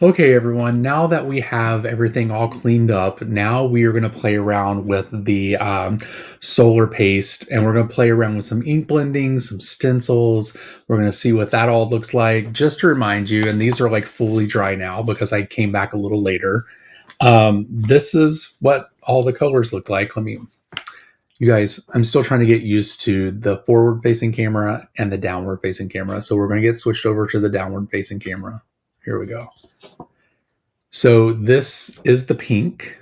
Okay, everyone, now that we have everything all cleaned up, now we are going to play around with the solar paste, and we're going to play around with some ink blending, some stencils. We're going to see what that all looks like. Just to remind you, and these are like fully dry now because I came back a little later. This is what all the colors look like. You guys, I'm still trying to get used to the forward facing camera and the downward facing camera. So we're going to get switched over to the downward facing camera. Here we go. So this is the pink.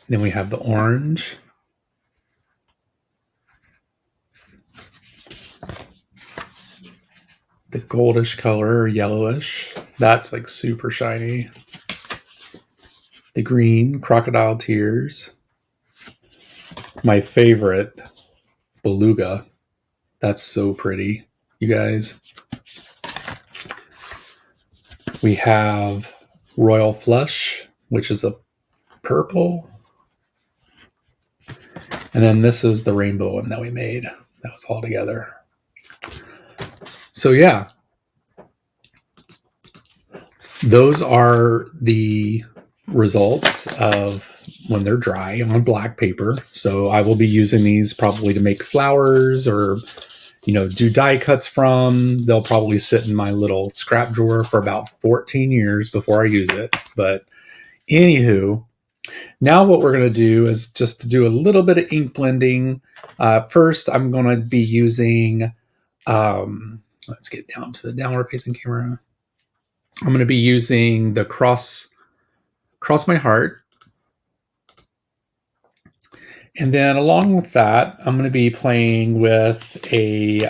Then we have the orange. The goldish color, or yellowish. That's like super shiny. The green, crocodile tears. My favorite, beluga. That's so pretty, you guys. We have royal flush, which is a purple. And then this is the rainbow one that we made. That was all together. So yeah, those are the results of when they're dry on black paper. So I will be using these probably to make flowers or, do die cuts from. They'll probably sit in my little scrap drawer for about 14 years before I use it. But anywho, now what we're going to do is just to do a little bit of ink blending. First, I'm going to be using, let's get down to the downward facing camera. I'm going to be using the cross my heart. And then along with that, I'm going to be playing with a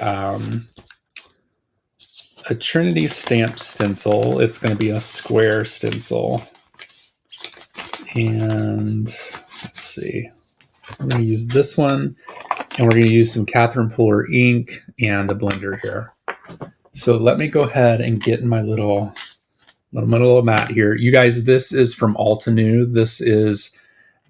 Trinity stamp stencil. It's going to be a square stencil. And let's see, we're going to use this one, and we're going to use some Catherine Pooler ink and a blender here. So let me go ahead and get in my little mat here. You guys, this is from Altenew. This is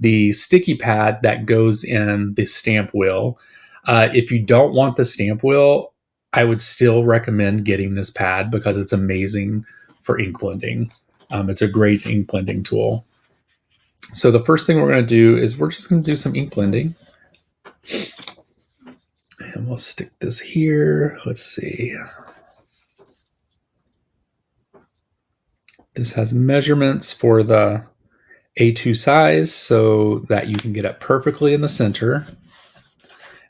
the sticky pad that goes in the stamp wheel. If you don't want the stamp wheel, I would still recommend getting this pad because it's amazing for ink blending. It's a great ink blending tool. So the first thing we're going to do is we're just going to do some ink blending. And we'll stick this here. Let's see. This has measurements for the A2 size so that you can get it perfectly in the center.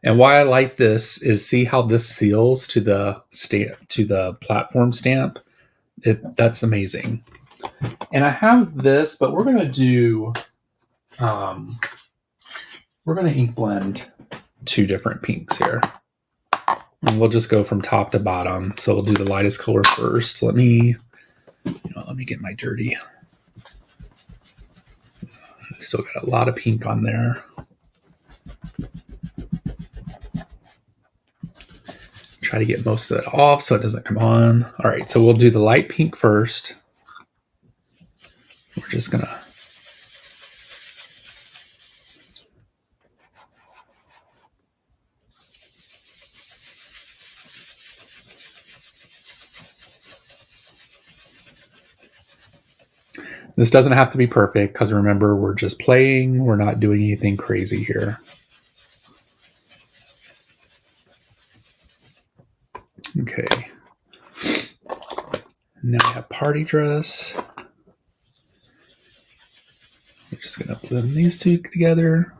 And why I like this is see how this seals to the platform stamp. That's amazing. And I have this, but we're going to do we're going to ink blend two different pinks here. And we'll just go from top to bottom. So we'll do the lightest color first. Let me get my dirty. Still got a lot of pink on there. Try to get most of that off so it doesn't come on. All right, so we'll do the light pink first. We're just gonna This doesn't have to be perfect because remember, we're just playing. We're not doing anything crazy here. Okay. Now I have party dress. We're just going to blend these two together.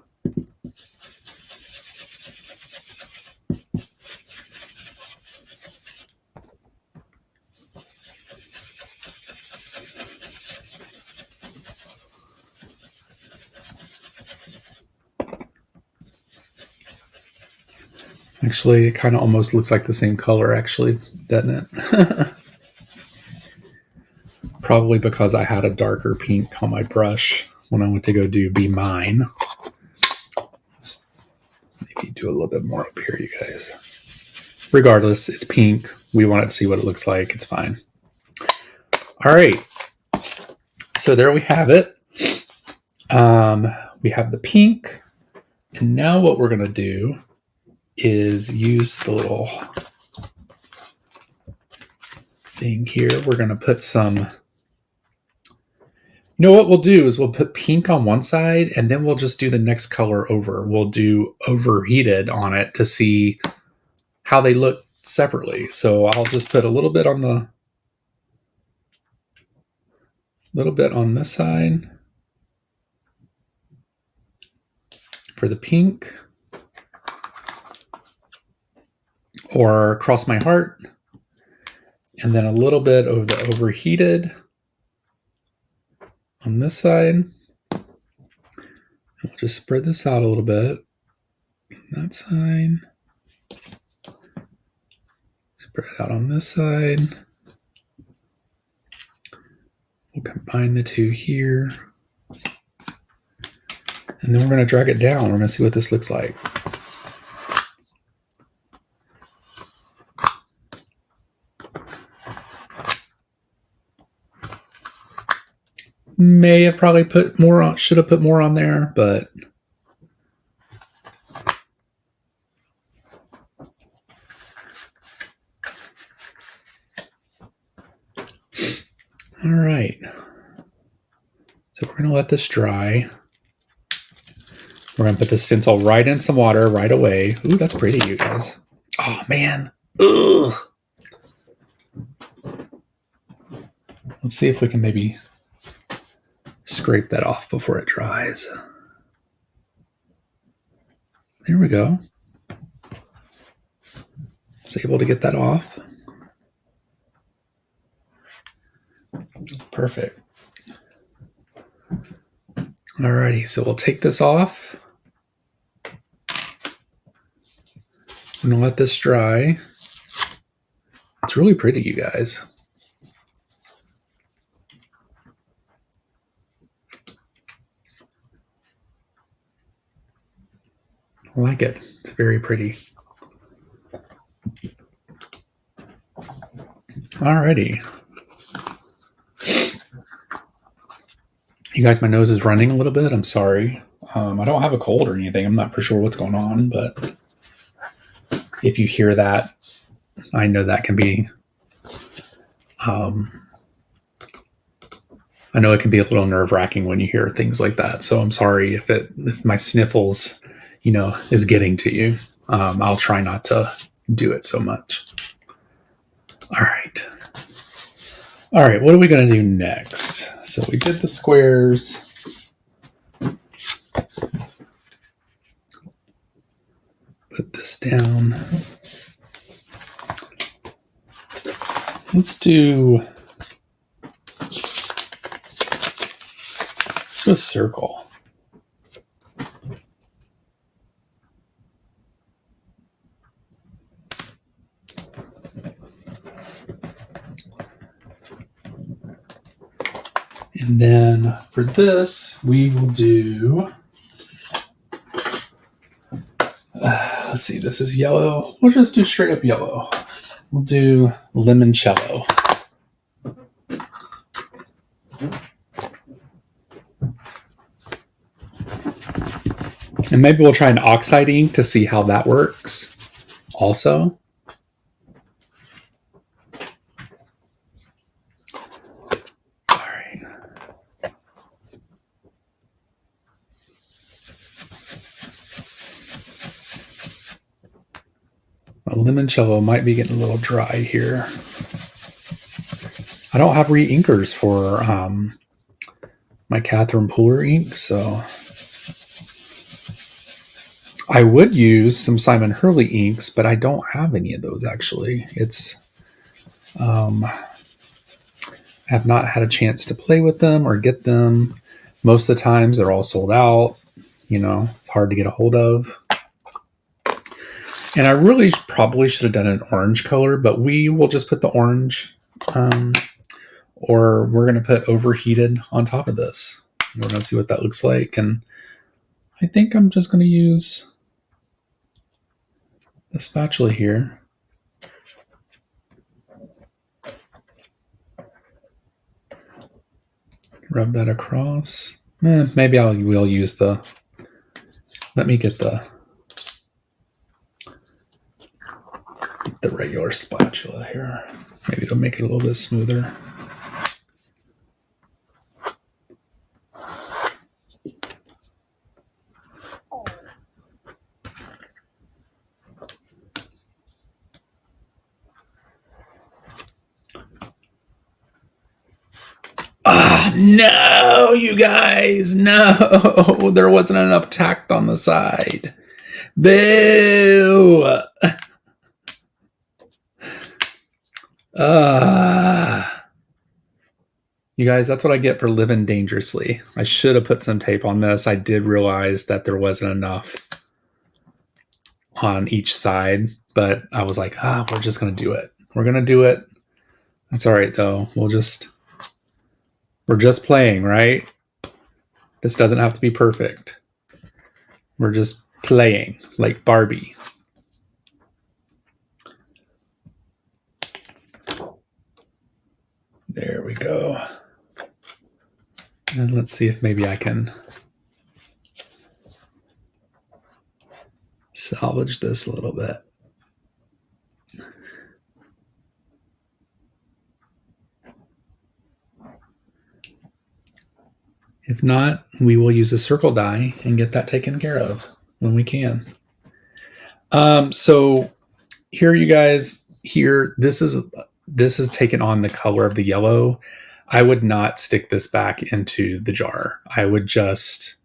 Actually, it kind of almost looks like the same color, actually, doesn't it? Probably because I had a darker pink on my brush when I went to go do Be Mine. Let's maybe do a little bit more up here, you guys. Regardless, it's pink. We want to see what it looks like. It's fine. All right. So there we have it. We have the pink. And now what we're going to do is use the little thing here. We're going to put some, you know what we'll do is we'll put pink on one side and then we'll just do the next color over. We'll do overheated on it to see how they look separately. So I'll just put a little bit on this side for the pink, or cross my heart, and then a little bit of the overheated on this side. And we'll just spread this out a little bit. That side. Spread it out on this side. We'll combine the two here. And then we're going to drag it down. We're going to see what this looks like. May have probably put more on, should have put more on there, but all right. So we're going to let this dry. We're going to put the stencil right in some water right away. Ooh, that's pretty, you guys. Oh, man. Ugh. Let's see if we can maybe scrape that off before it dries. There we go. Was able to get that off. Perfect. Alrighty, so we'll take this off. I'm gonna let this dry. It's really pretty, you guys. I like it. It's very pretty. Alrighty. You guys, my nose is running a little bit. I'm sorry. I don't have a cold or anything. I'm not for sure what's going on, but if you hear that, I know that can be, I know it can be a little nerve-wracking when you hear things like that. So I'm sorry if my sniffles, is getting to you. I'll try not to do it so much. All right. What are we going to do next? So we did the squares. Put this down. Let's do a circle. And then for this, we will do, let's see, this is yellow. We'll just do straight up yellow. We'll do limoncello. And maybe we'll try an oxide ink to see how that works also. All right. A limoncello might be getting a little dry here. I don't have re-inkers for my Catherine Pooler ink, so I would use some Simon Hurley inks, but I don't have any of those actually. It's I have not had a chance to play with them or get them. Most of the times they're all sold out. It's hard to get a hold of. And I really probably should have done an orange color, but we will just put the orange, or we're going to put overheated on top of this. We're going to see what that looks like. And I think I'm just going to use the spatula here. Rub that across. Maybe I will use let me get the regular spatula here. Maybe it'll make it a little bit smoother. Ah, no, you guys, no, there wasn't enough tack on the side. Boo! You guys, that's what I get for living dangerously. I should have put some tape on this. I did realize that there wasn't enough on each side, but I was like, we're just going to do it. We're going to do it. That's all right, though. We're just playing, right? This doesn't have to be perfect. We're just playing like Barbie. There we go. And let's see if maybe I can salvage this a little bit. If not, we will use a circle die and get that taken care of when we can. So here, you guys, here, this is taken on the color of the yellow. I would not stick this back into the jar. I would just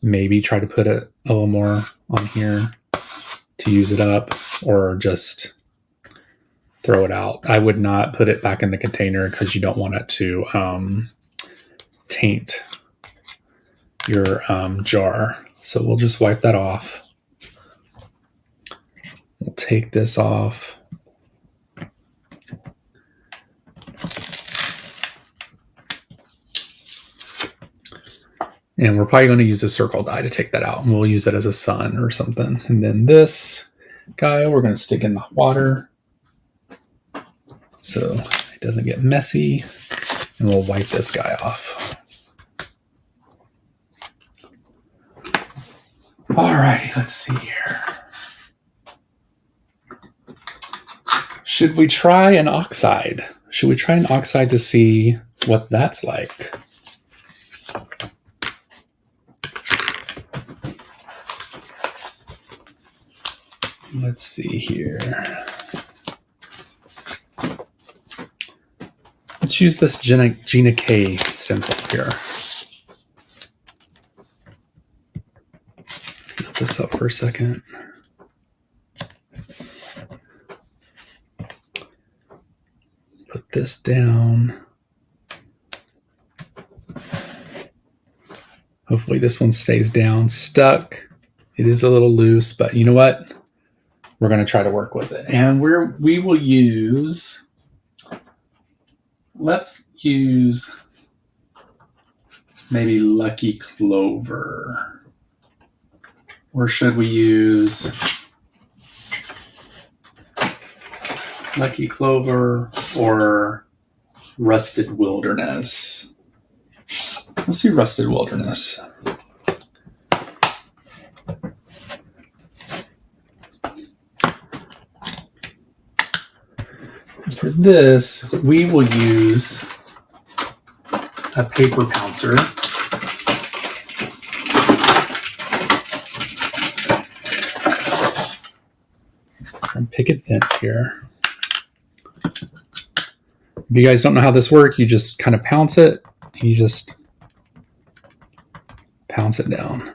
maybe try to put a little more on here to use it up, or just throw it out. I would not put it back in the container because you don't want it to taint your jar. So we'll just wipe that off. We'll take this off. And we're probably going to use a circle die to take that out, and we'll use it as a sun or something. And then this guy, we're going to stick in the water so it doesn't get messy, and we'll wipe this guy off. All right, let's see here. Should we try an oxide? Should we try an oxide to see what that's like? Let's see here. Let's use this Gina K stencil here. Let's get this up for a second. Put this down. Hopefully this one stays down. Stuck. It is a little loose, but you know what? We're going to try to work with it. And we will use, let's use maybe Lucky Clover. Or should we use Lucky Clover or Rusted Wilderness? Let's do Rusted Wilderness. For this, we will use a paper pouncer. From Picket Fence here. If you guys don't know how this works, you just kind of pounce it, and you just pounce it down.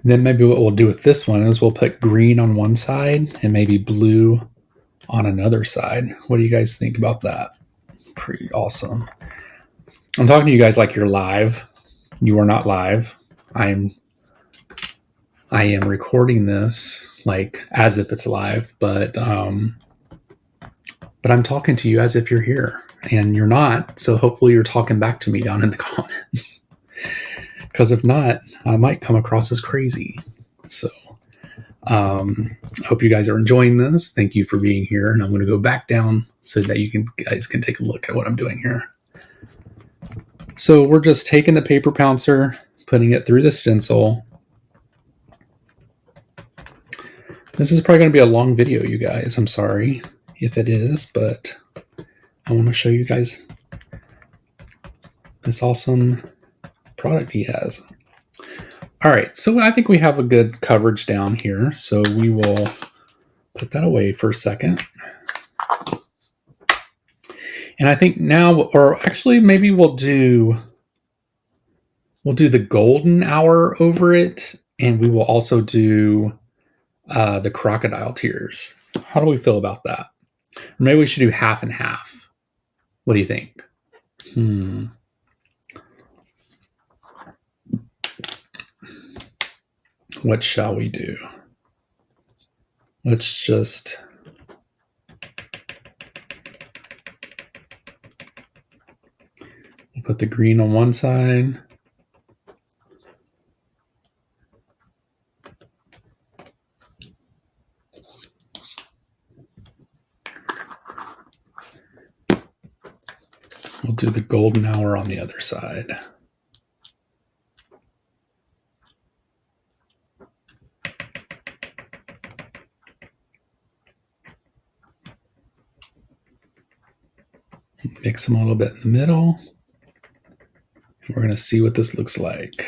Then maybe what we'll do with this one is we'll put green on one side and maybe blue on another side. What do you guys think about that? Pretty awesome. I'm talking to you guys like you're live. You are not live. I am recording this like as if it's live, but I'm talking to you as if you're here, and you're not. So hopefully you're talking back to me down in the comments. Because if not, I might come across as crazy. So I hope you guys are enjoying this. Thank you for being here. And I'm going to go back down so that you guys can take a look at what I'm doing here. So we're just taking the paper pouncer, putting it through the stencil. This is probably going to be a long video, you guys. I'm sorry if it is, but I want to show you guys this awesome product he has. All right, so I think we have a good coverage down here. So we will put that away for a second. And I think now, or actually maybe we'll do the golden hour over it, and we will also do the crocodile tears. How do we feel about that? Or maybe we should do half and half. What do you think? What shall we do? Let's just put the green on one side. We'll do the golden hour on the other side. Mix them a little bit in the middle. We're going to see what this looks like.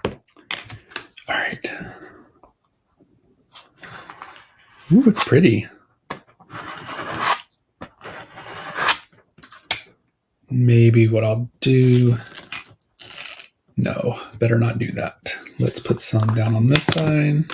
All right. Ooh, it's pretty. Maybe what I'll do... No, better not do that. Let's put some down on this side.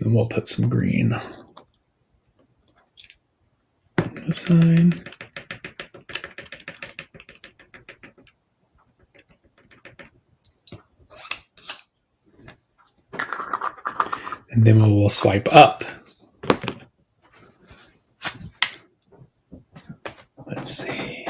And we'll put some green on this side. And then we will swipe up. Let's see.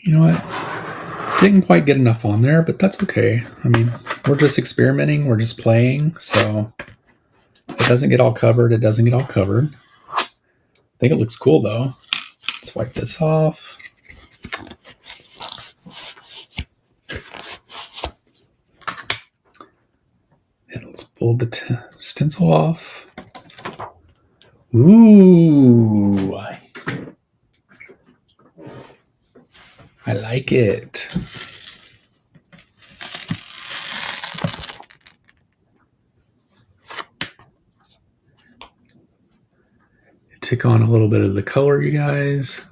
You know what? Didn't quite get enough on there, but that's okay. I mean, we're just experimenting. We're just playing. So if it doesn't get all covered, it doesn't get all covered. I think it looks cool, though. Let's wipe this off. And let's pull the stencil off. Ooh. I like it. Take on a little bit of the color, you guys.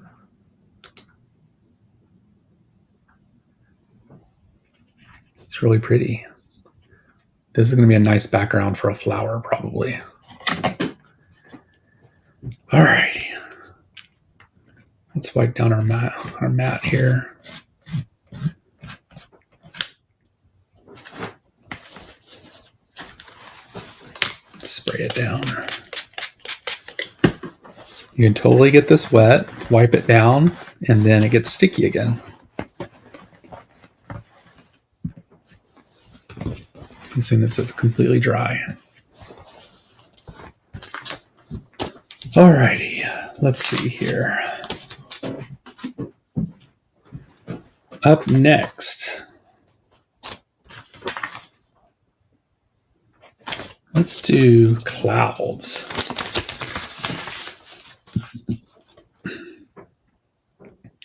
It's really pretty. This is going to be a nice background for a flower, probably. All righty. Let's wipe down our mat here. Spray it down. You can totally get this wet, wipe it down, and then it gets sticky again. As soon as it's completely dry. Alrighty, let's see here. Up next, let's do clouds.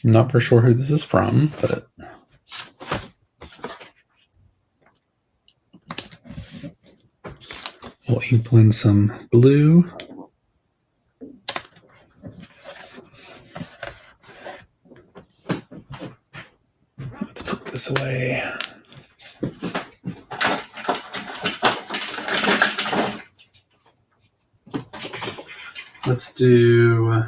I'm not for sure who this is from, but we'll ink blend some blue. this away. Let's do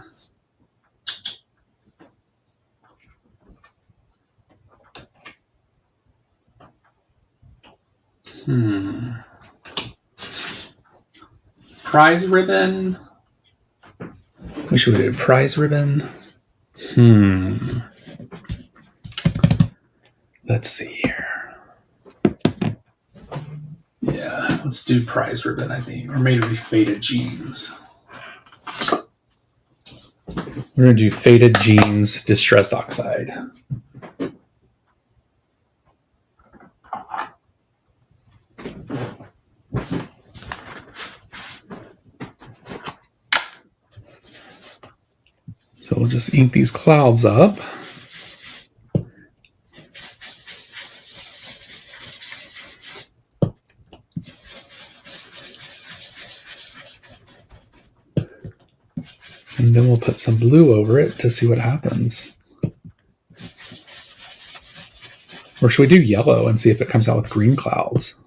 prize ribbon. What should we do? Prize ribbon. Let's see here. Yeah, let's do prize ribbon, I think. Or maybe faded jeans. We're going to do faded jeans distress oxide. So we'll just ink these clouds up. And then we'll put some blue over it to see what happens. Or should we do yellow and see if it comes out with green clouds?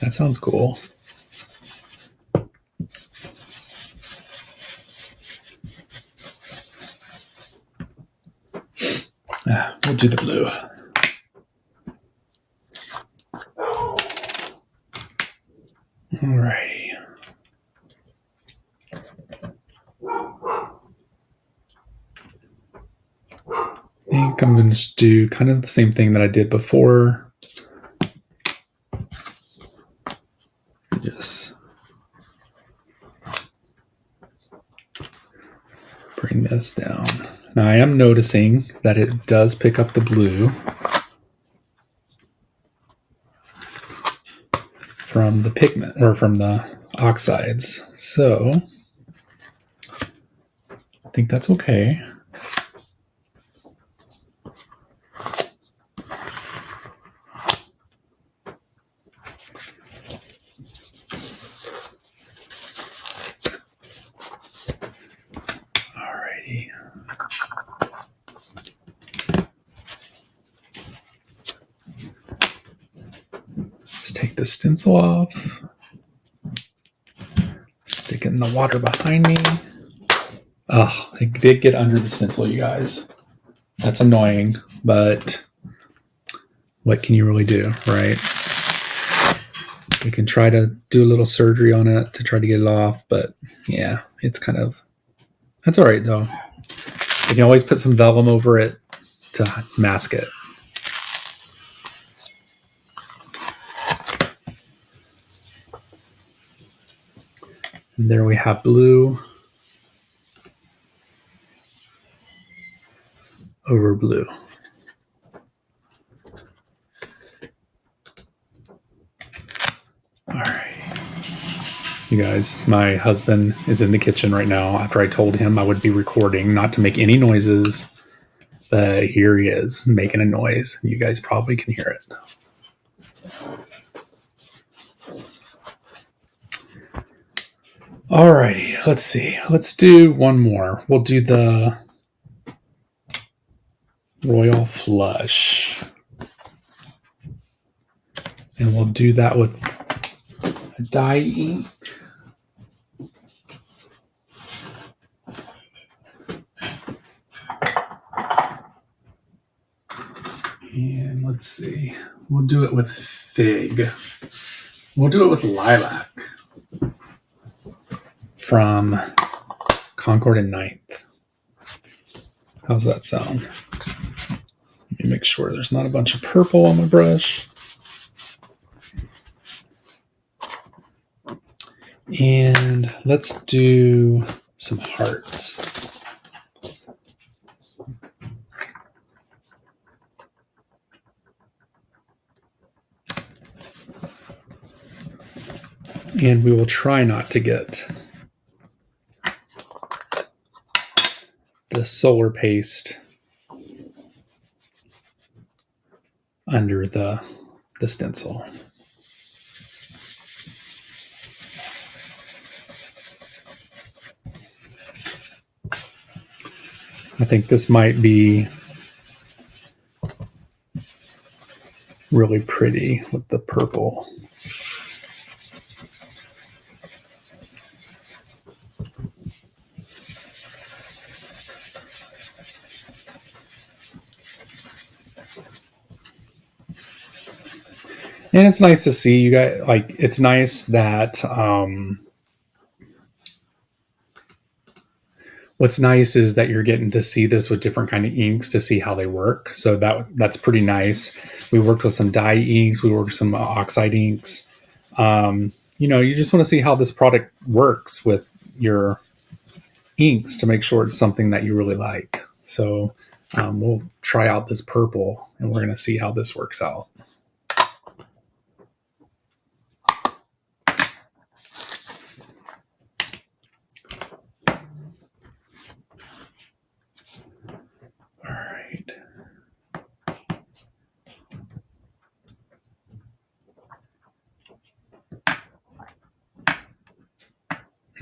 That sounds cool. We'll do the blue. Alrighty. I think I'm going to do kind of the same thing that I did before. Just bring this down. Now I am noticing that it does pick up the blue from the pigment or from the oxides. So I think that's okay. Alrighty. Let's take the stencil off. Stick it in the water behind me. Oh, it did get under the stencil, you guys. That's annoying, but what can you really do, right? You can try to do a little surgery on it to try to get it off, but yeah, it's kind of, that's all right though. You can always put some vellum over it to mask it. And there we have blue over blue. All right. You guys, my husband is in the kitchen right now after I told him I would be recording, not to make any noises. But here he is making a noise. You guys probably can hear it. Alrighty, let's see. Let's do one more. We'll do the Royal Flush. And we'll do that with a dye ink. And let's see. We'll do it with Fig. We'll do it with Lilac from Concord and Ninth. How's that sound? Let me make sure there's not a bunch of purple on my brush. And let's do some hearts. And we will try not to get the solar paste under the stencil. I think this might be really pretty with the purple. And it's nice to see you guys, like, it's nice that, what's nice is that you're getting to see this with different kind of inks to see how they work. So that's pretty nice. We worked with some dye inks. We worked with some oxide inks. You just want to see how this product works with your inks to make sure it's something that you really like. So we'll try out this purple and we're going to see how this works out.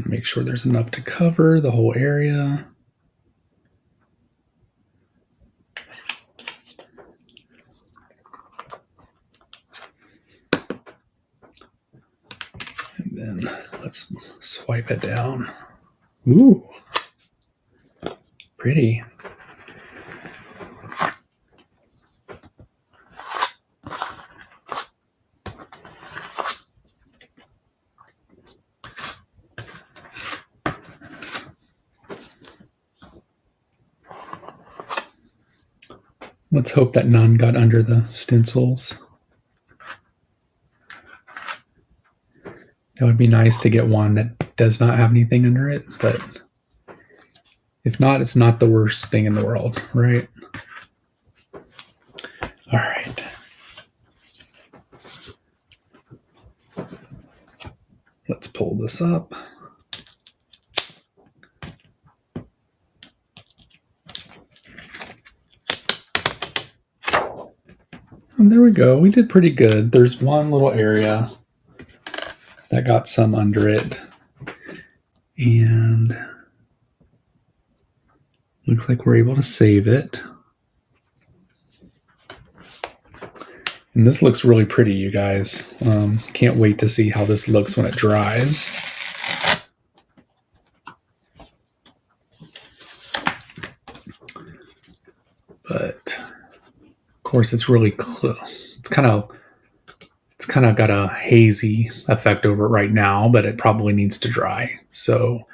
Make sure there's enough to cover the whole area. And then let's swipe it down. Ooh, pretty. Let's hope that none got under the stencils. That would be nice to get one that does not have anything under it, but if not, it's not the worst thing in the world, right? All right. Let's pull this up. And there we go. We did pretty good. There's one little area that got some under it. And looks like we're able to save it. And this looks really pretty, you guys. Can't wait to see how this looks when it dries. But of course, it's really it's kind of got a hazy effect over it right now, but it probably needs to dry. So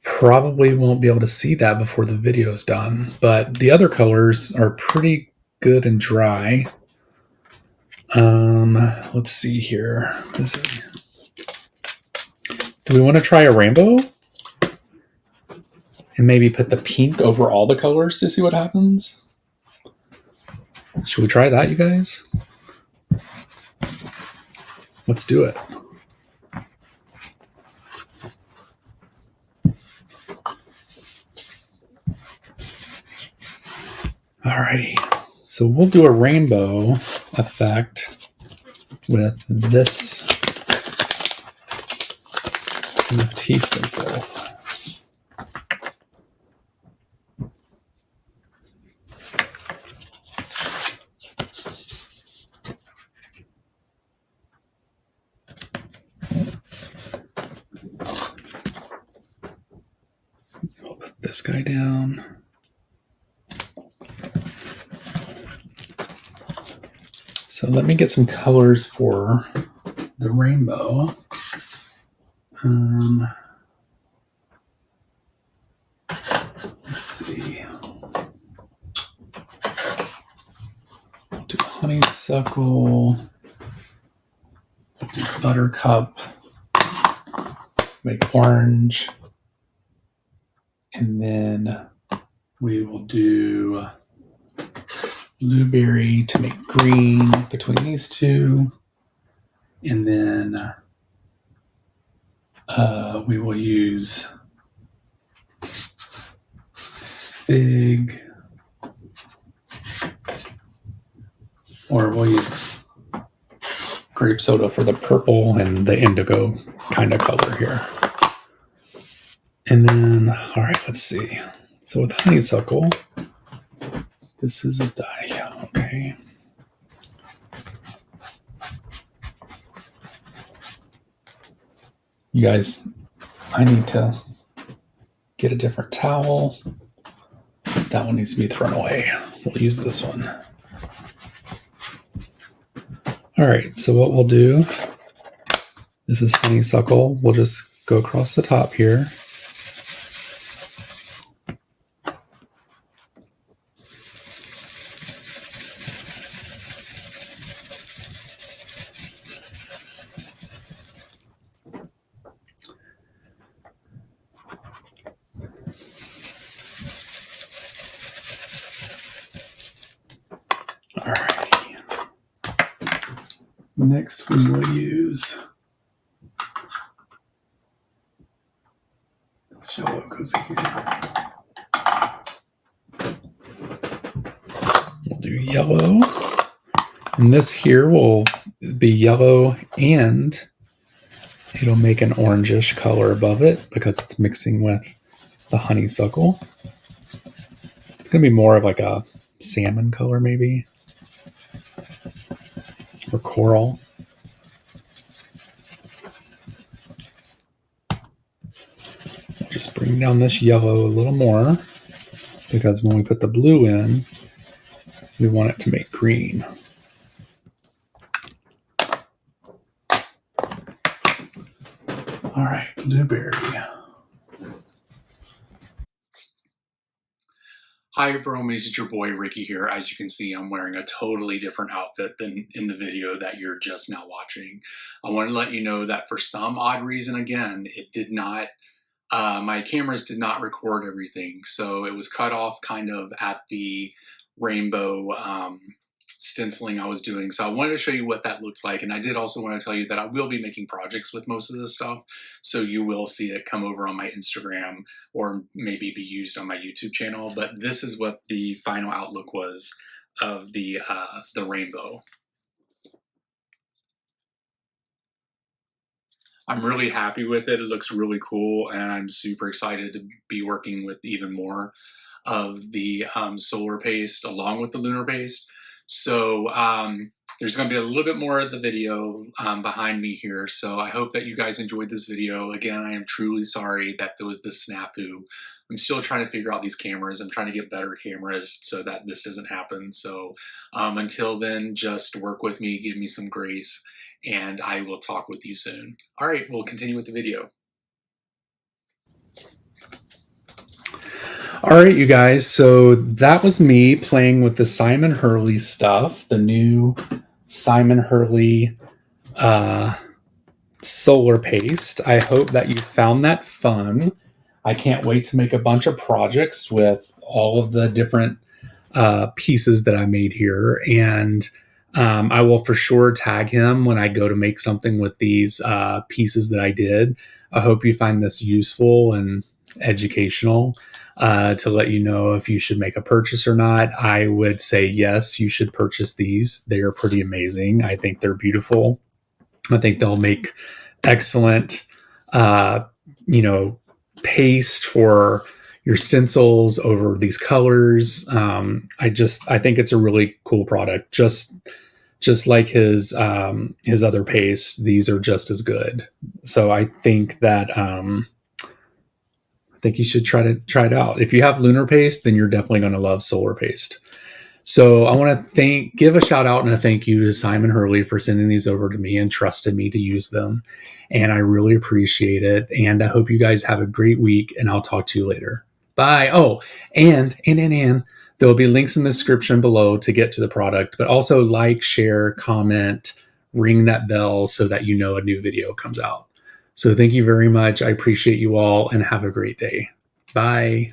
probably won't be able to see that before the video's done. But the other colors are pretty good and dry. Let's see here. Do we want to try a rainbow? And maybe put the pink over all the colors to see what happens? Should we try that, you guys? Let's do it. Alrighty, so we'll do a rainbow effect with this NFT stencil. I'll put this guy down. So let me get some colors for the rainbow. Let's see. Do honeysuckle. Do buttercup. Make orange. And then we will do blueberry to make green between these two. And then we will use fig, or we'll use grape soda for the purple and the indigo kind of color here. And then, all right, let's see. So with honeysuckle, this is a dye, okay. You guys, I need to get a different towel. That one needs to be thrown away. We'll use this one. All right, so what we'll do, this is honeysuckle. We'll just go across the top here. All right. Next, we will use this yellow goes here. We'll do yellow, and this here will be yellow, and it'll make an orangish color above it because it's mixing with the honeysuckle. It's going to be more of like a salmon color, maybe, or coral. Just bring down this yellow a little more because when we put the blue in, we want it to make green. All right, blueberry. Hi, Bromies. It's your boy Ricky here. As you can see, I'm wearing a totally different outfit than in the video that you're just now watching. I want to let you know that for some odd reason, again, it did not, my cameras did not record everything. So it was cut off kind of at the rainbow stenciling I was doing. So I wanted to show you what that looked like. And I did also want to tell you that I will be making projects with most of this stuff. So you will see it come over on my Instagram or maybe be used on my YouTube channel. But this is what the final outlook was of the rainbow. I'm really happy with it. It looks really cool. And I'm super excited to be working with even more of the solar paste along with the lunar paste. So there's going to be a little bit more of the video behind me here. So I hope that you guys enjoyed this video. Again, I am truly sorry that there was this snafu. I'm still trying to figure out these cameras. I'm trying to get better cameras so that this doesn't happen. So until then, just work with me, give me some grace, and I will talk with you soon. All right, we'll continue with the video. All right, you guys, so that was me playing with the Simon Hurley stuff, the new Simon Hurley solar paste. I hope that you found that fun. I can't wait to make a bunch of projects with all of the different pieces that I made here, and I will for sure tag him when I go to make something with these pieces that I did. I hope you find this useful and educational. To let you know if you should make a purchase or not. I would say yes, you should purchase these. They are pretty amazing. I think they're beautiful. I think they'll make excellent, paste for your stencils over these colors. I think it's a really cool product. Just like his other paste, these are just as good. So I think that I think you should try it out. If you have lunar paste, then you're definitely going to love solar paste. So I want to give a shout out and a thank you to Simon Hurley for sending these over to me and trusted me to use them. And I really appreciate it. And I hope you guys have a great week, and I'll talk to you later. Bye. Oh, and there will be links in the description below to get to the product, but also like, share, comment, ring that bell so that you know a new video comes out. So thank you very much. I appreciate you all, and have a great day. Bye.